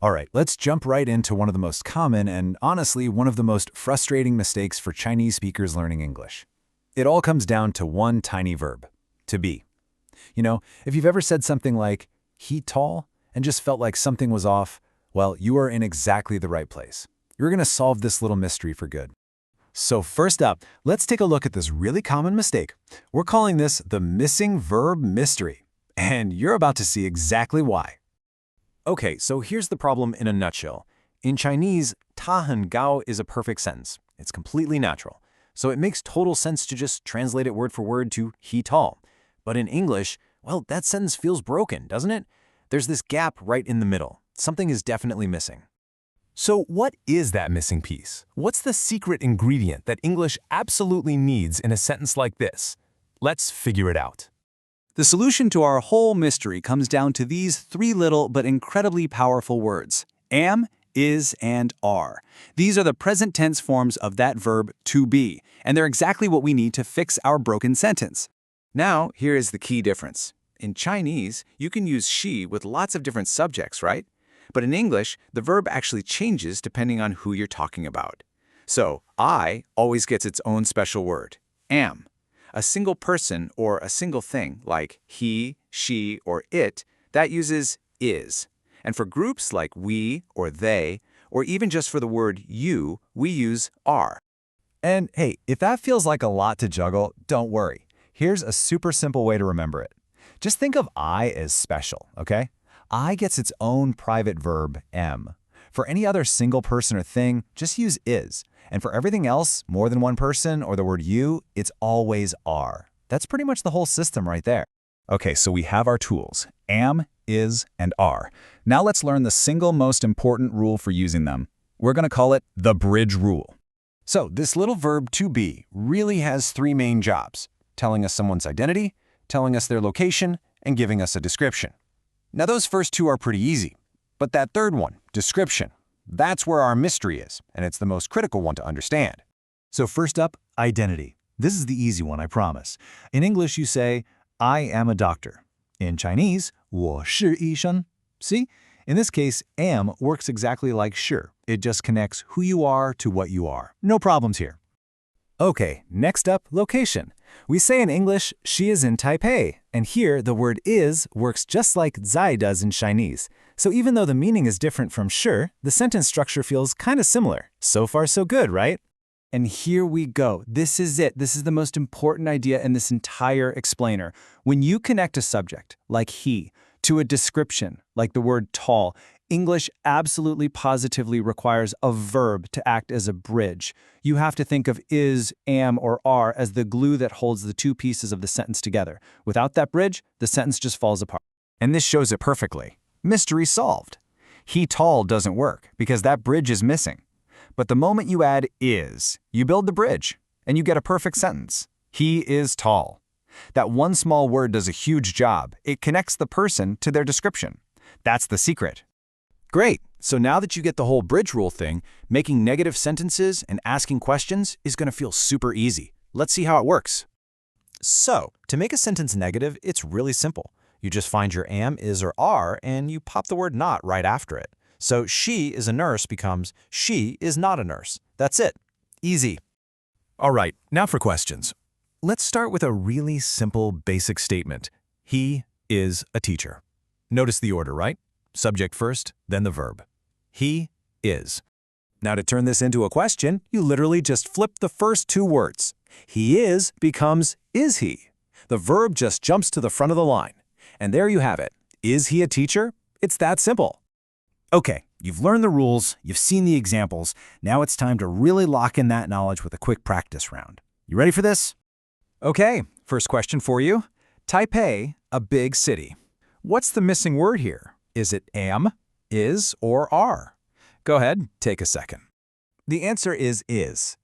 All right, let's jump right into one of the most common and, honestly, one of the most frustrating mistakes for Chinese speakers learning English. It all comes down to one tiny verb, to be. If you've ever said something like, he tall, and just felt like something was off, well, you are in exactly the right place. You're going to solve this little mystery for good. So first up, let's take a look at this really common mistake. We're calling this the missing verb mystery, and you're about to see exactly why. Okay, so here's the problem in a nutshell. In Chinese, 他很高 is a perfect sentence. It's completely natural. So it makes total sense to just translate it word for word to he tall. But in English, well, that sentence feels broken, doesn't it? There's this gap right in the middle. Something is definitely missing. So what is that missing piece? What's the secret ingredient that English absolutely needs in a sentence like this? Let's figure it out. The solution to our whole mystery comes down to these three little but incredibly powerful words: am, is, and are. These are the present tense forms of that verb to be, and they're exactly what we need to fix our broken sentence. Now, here is the key difference. In Chinese, you can use she with lots of different subjects, right? But in English, the verb actually changes depending on who you're talking about. So, I always gets its own special word, am. A single person or a single thing, like he, she, or it, that uses is. And for groups like we or they, or even just for the word you, we use are. And hey, if that feels like a lot to juggle, don't worry. Here's a super simple way to remember it. Just think of I as special, okay? I gets its own private verb, am. For any other single person or thing, just use is. And for everything else, more than one person or the word you, it's always are. That's pretty much the whole system right there. Okay, so we have our tools, am, is, and are. Now let's learn the single most important rule for using them. We're going to call it the bridge rule. So this little verb to be really has three main jobs: telling us someone's identity, telling us their location, and giving us a description. Now those first two are pretty easy, but that third one, description, that's where our mystery is, and it's the most critical one to understand. So first up, identity. This is the easy one, I promise. In English, you say, I am a doctor. In Chinese, 我是医生. See? In this case, am works exactly like 是. It just connects who you are to what you are. No problems here. Okay, next up, location. We say in English, she is in Taipei, and here the word is works just like 在 does in Chinese. So even though the meaning is different from 是, the sentence structure feels kind of similar. So far, so good, right? And here we go. This is it. This is the most important idea in this entire explainer. When you connect a subject, like he, to a description, like the word tall, English absolutely positively requires a verb to act as a bridge. You have to think of is, am, or are as the glue that holds the two pieces of the sentence together. Without that bridge, the sentence just falls apart. And this shows it perfectly. Mystery solved. He tall doesn't work because that bridge is missing. But the moment you add is, you build the bridge, and you get a perfect sentence. He is tall. That one small word does a huge job. It connects the person to their description. That's the secret. Great. So now that you get the whole bridge rule thing, making negative sentences and asking questions is going to feel super easy. Let's see how it works. So, to make a sentence negative, it's really simple. You just find your am, is, or are, and you pop the word not right after it. So she is a nurse becomes she is not a nurse. That's it. Easy. All right, now for questions. Let's start with a really simple basic statement. He is a teacher. Notice the order, right? Subject first, then the verb. He is. Now to turn this into a question, you literally just flip the first two words. He is becomes is he. The verb just jumps to the front of the line. And there you have it. Is he a teacher? It's that simple. Okay, you've learned the rules, you've seen the examples. Now it's time to really lock in that knowledge with a quick practice round. You ready for this? Okay, first question for you. Taipei, a big city. What's the missing word here? Is it am, is, or are? Go ahead, take a second. The answer is.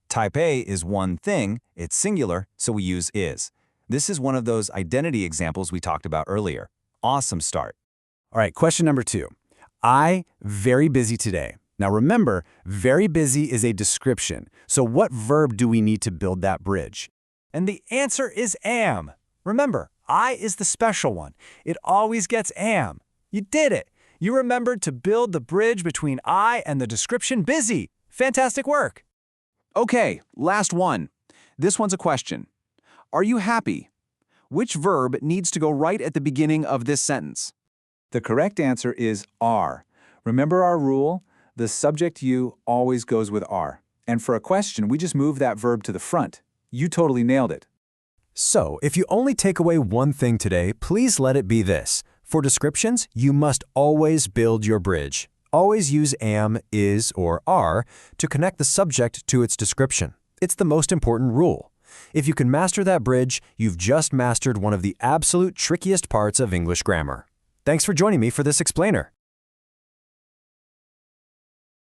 Taipei is one thing, it's singular, so we use is. This is one of those identity examples we talked about earlier. Awesome start. All right, question number 2. I, very busy today. Now remember, very busy is a description. So what verb do we need to build that bridge? And the answer is am. Remember, I is the special one. It always gets am. You did it. You remembered to build the bridge between I and the description busy. Fantastic work. Okay, last one. This one's a question. Are you happy? Which verb needs to go right at the beginning of this sentence? The correct answer is are. Remember our rule? The subject you always goes with are. And for a question, we just move that verb to the front. You totally nailed it. So, if you only take away one thing today, please let it be this. For descriptions, you must always build your bridge. Always use am, is, or are to connect the subject to its description. It's the most important rule. If you can master that bridge, you've just mastered one of the absolute trickiest parts of English grammar. Thanks for joining me for this explainer.